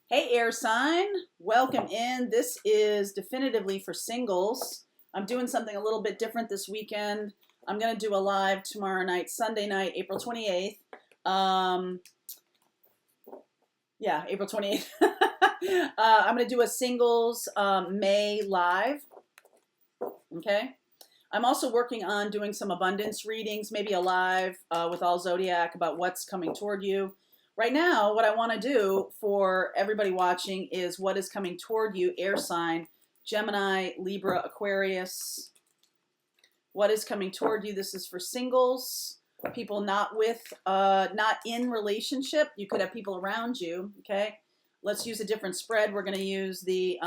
Hey, air sign, welcome in. This is definitively for singles. I'm doing something a little bit different this weekend. I'm going to do a live tomorrow night, Sunday night, April 28th. April 28th. I'm going to do a singles May live. Okay. I'm also working on doing some abundance readings, maybe a live with all zodiac about what's coming toward you. Right now, what I want to do for everybody watching is what is coming toward you, air sign, Gemini, Libra, Aquarius. What is coming toward you? This is for singles, people not in relationship. You could have people around you, okay? Let's use a different spread. We're going to use the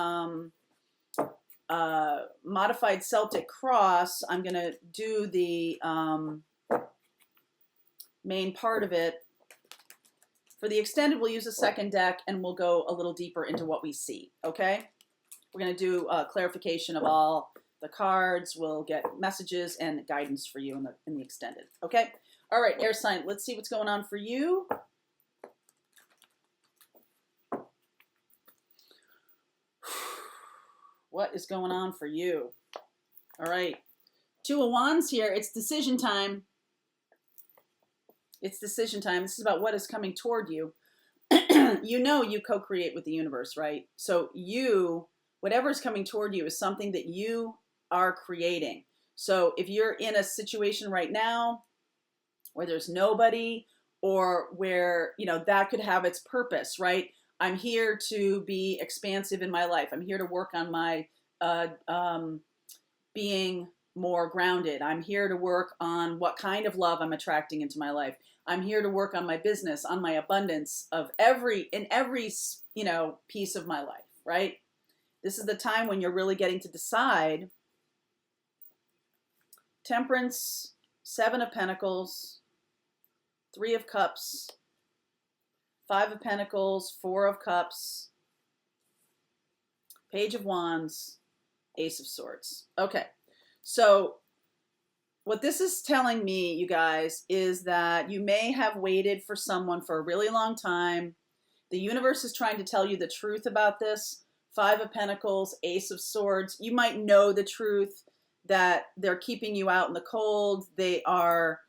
modified Celtic cross. I'm going to do the main part of it. For the extended, we'll use a second deck and we'll go a little deeper into what we see, okay? We're going to do a clarification of all the cards. We'll get messages and guidance for you in the extended, okay? All right, air sign, let's see what's going on for you. What is going on for you? All right, Two of Wands here. It's decision time. It's decision time. This is about what is coming toward you. You know you co-create with the universe, right? So whatever is coming toward you is something that you are creating. So if you're in a situation right now where there's nobody, or where, that could have its purpose, right? I'm here to be expansive in my life. I'm here to work on my being more grounded. I'm here to work on what kind of love I'm attracting into my life. I'm here to work on my business, on my abundance in every piece of my life, right? This is the time when you're really getting to decide. Temperance, Seven of Pentacles, Three of Cups, Five of Pentacles, Four of Cups, Page of Wands, Ace of Swords. Okay, so what this is telling me, you guys, is that you may have waited for someone for a really long time. The universe is trying to tell you the truth about this. Five of Pentacles, Ace of Swords. You might know the truth that they're keeping you out in the cold. They are,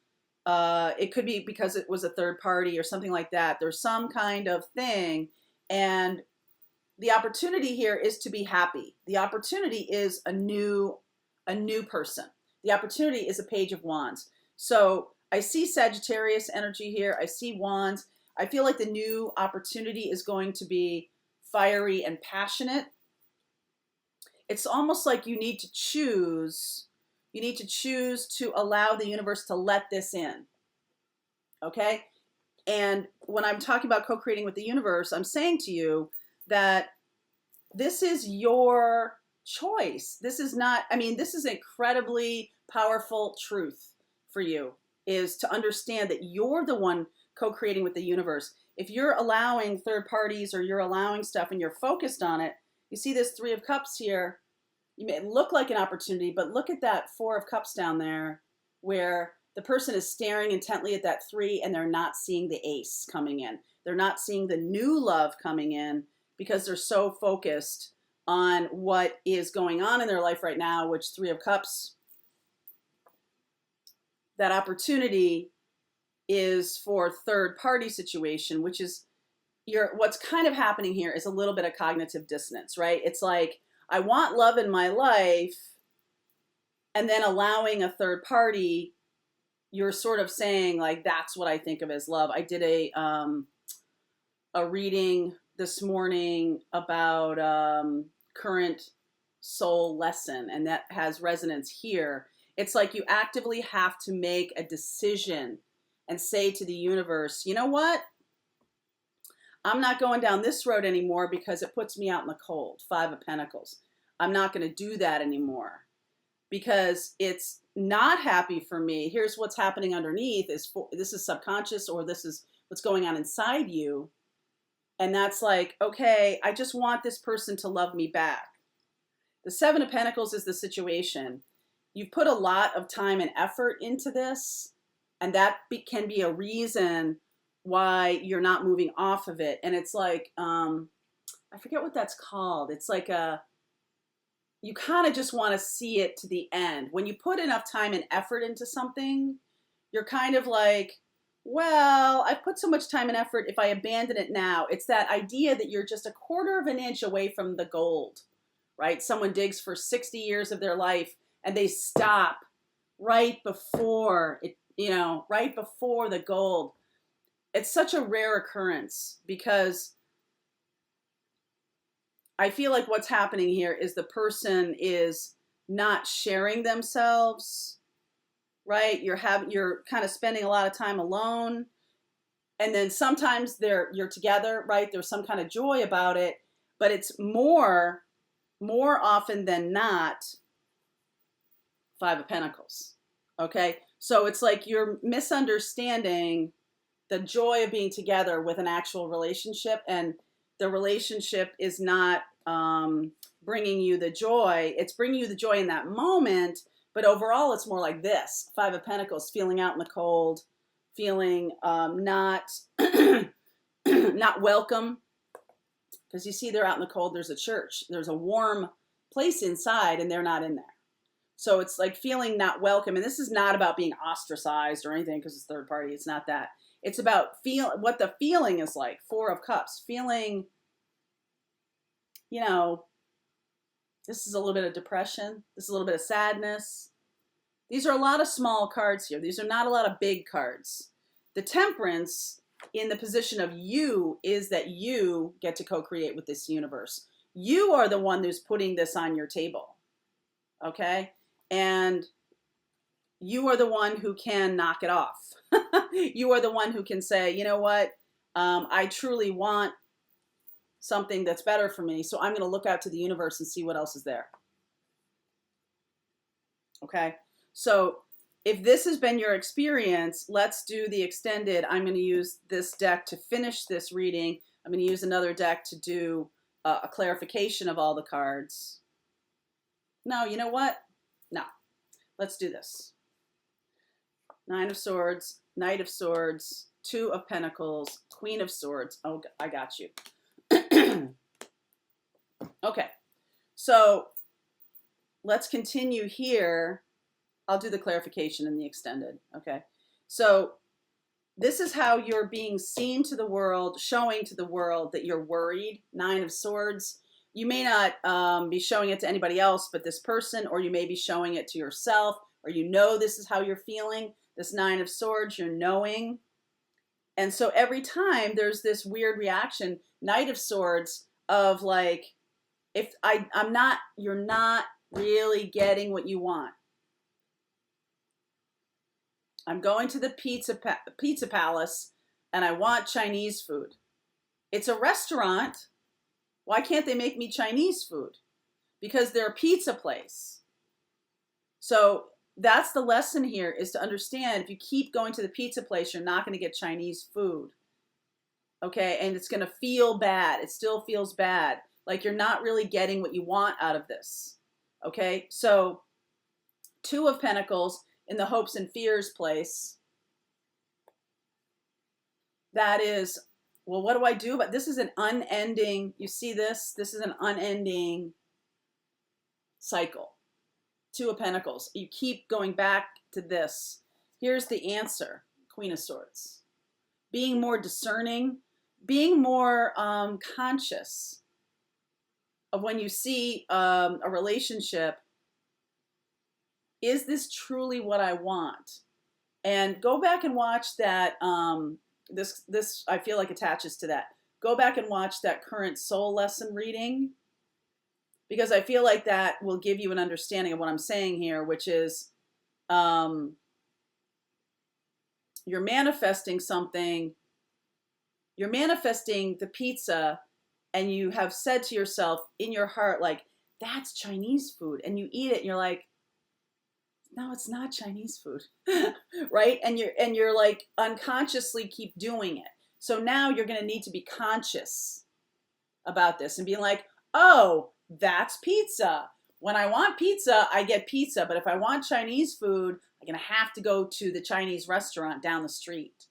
it could be because it was a third party or something like that. There's some kind of thing. And the opportunity here is to be happy. The opportunity is a new person. The opportunity is a Page of Wands. So I see Sagittarius energy here. I see Wands. I feel like the new opportunity is going to be fiery and passionate. It's almost like you need to choose. You need to choose to allow the universe to let this in. Okay? And when I'm talking about co-creating with the universe, I'm saying to you that this is your choice. This is not, this is incredibly powerful truth for you, is to understand that you're the one co-creating with the universe. If you're allowing third parties or you're allowing stuff and you're focused on it, you see this Three of Cups here, you may look like an opportunity, but look at that Four of Cups down there where the person is staring intently at that three and they're not seeing the ace coming in. They're not seeing the new love coming in because they're so focused on what is going on in their life right now, which Three of Cups, that opportunity is for third party situation, which is what's kind of happening here is a little bit of cognitive dissonance, right? It's like, I want love in my life, and then allowing a third party, you're sort of saying like, that's what I think of as love. I did a reading this morning about current soul lesson, and that has resonance here. It's like you actively have to make a decision and say to the universe, you know what? I'm not going down this road anymore because it puts me out in the cold. Five of Pentacles. I'm not going to do that anymore because it's not happy for me. Here's what's happening underneath this is subconscious, or this is what's going on inside you. And that's like, okay, I just want this person to love me back. The Seven of Pentacles is the situation. You've put a lot of time and effort into this, and that can be a reason why you're not moving off of it. And it's like, I forget what that's called. It's like you kind of just want to see it to the end. When you put enough time and effort into something, you're kind of like, well, I've put so much time and effort. If I abandon it now, it's that idea that you're just a quarter of an inch away from the gold, right? Someone digs for 60 years of their life and they stop right before it, right before the gold. It's such a rare occurrence because I feel like what's happening here is the person is not sharing themselves, right? You're kind of spending a lot of time alone, and then sometimes you're together, right? There's some kind of joy about it, but it's more often than not Five of Pentacles. Okay? So it's like you're misunderstanding the joy of being together with an actual relationship, and the relationship is not bringing you the joy. It's bringing you the joy in that moment, but overall it's more like this. Five of Pentacles, feeling out in the cold, feeling not not welcome, because you see they're out in the cold. There's a church, there's a warm place inside, and they're not in there. So it's like feeling not welcome. And this is not about being ostracized or anything because it's third party. It's not that. It's about what the feeling is like. Four of Cups, feeling, this is a little bit of depression. This is a little bit of sadness. These are a lot of small cards here. These are not a lot of big cards. The Temperance in the position of you is that you get to co-create with this universe. You are the one who's putting this on your table. Okay? And you are the one who can knock it off. You are the one who can say, you know what? I truly want something that's better for me. So I'm going to look out to the universe and see what else is there. Okay. So if this has been your experience, let's do the extended. I'm going to use this deck to finish this reading. I'm going to use another deck to do a clarification of all the cards. No, you know what? No. Let's do this. Nine of Swords, Knight of Swords, Two of Pentacles, Queen of Swords. Oh, I got you. Okay. So let's continue here. I'll do the clarification in the extended. Okay. So this is how you're being seen to the world, showing to the world that you're worried. Nine of Swords. You may not be showing it to anybody else but this person, or you may be showing it to yourself, or this is how you're feeling. This Nine of Swords, you're knowing. And so every time there's this weird reaction, Knight of Swords, of like, you're not really getting what you want. I'm going to the pizza palace and I want Chinese food. It's a restaurant. Why can't they make me Chinese food? Because they're a pizza place. So that's the lesson here, is to understand if you keep going to the pizza place, you're not going to get Chinese food. Okay? And it's going to feel bad. It still feels bad. Like you're not really getting what you want out of this. Okay? So Two of Pentacles in the hopes and fears place. That is, well, what do I do? But this is an unending, you see this? This is an unending cycle. Two of Pentacles. You keep going back to this. Here's the answer. Queen of Swords. Being more discerning, being more conscious of when you see a relationship. Is this truly what I want? And go back and watch that. This I feel like attaches to that. Go back and watch that current soul lesson reading, because I feel like that will give you an understanding of what I'm saying here, which is you're manifesting something. You're manifesting the pizza, and you have said to yourself in your heart, like, that's Chinese food. And you eat it and you're like, no, it's not Chinese food. Right? And you're like unconsciously keep doing it. So now you're going to need to be conscious about this and be like, oh, that's pizza. When I want pizza, I get pizza. But if I want Chinese food, I'm going to have to go to the Chinese restaurant down the street.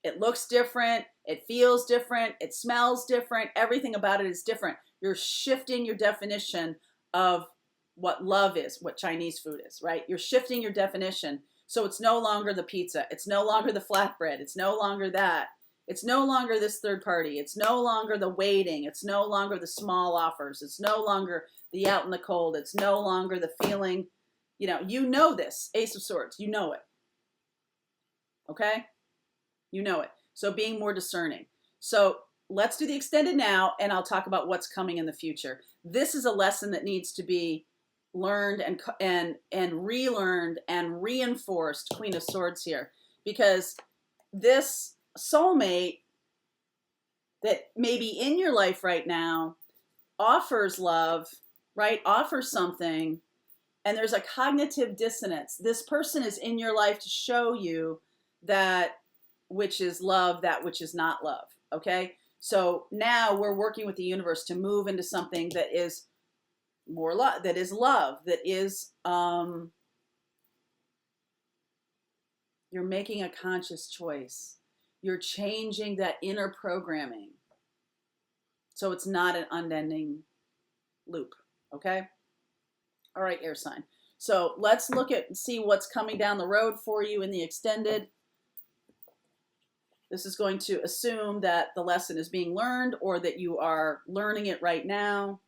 It looks different. It feels different. It smells different. Everything about it is different. You're shifting your definition of what love is, what Chinese food is, right? You're shifting your definition. So it's no longer the pizza. It's no longer the flatbread. It's no longer that. It's no longer this third party. It's no longer the waiting. It's no longer the small offers. It's no longer the out in the cold. It's no longer the feeling, you know this, Ace of Swords, you know it. Okay? You know it. So being more discerning. So let's do the extended now, and I'll talk about what's coming in the future. This is a lesson that needs to be learned and relearned and reinforced, Queen of Swords here, because this soulmate that may be in your life right now offers love, right? Offers something, and there's a cognitive dissonance. This person is in your life to show you that which is love, that which is not love, okay? So now we're working with the universe to move into something that is more love, that is love, that is, you're making a conscious choice. You're changing that inner programming. So it's not an unending loop, okay? All right, air sign. So let's look at and see what's coming down the road for you in the extended. This is going to assume that the lesson is being learned or that you are learning it right now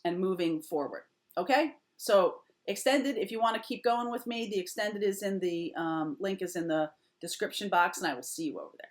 and moving forward, okay? So extended, if you want to keep going with me, the extended is in the link is in the description box, and I will see you over there.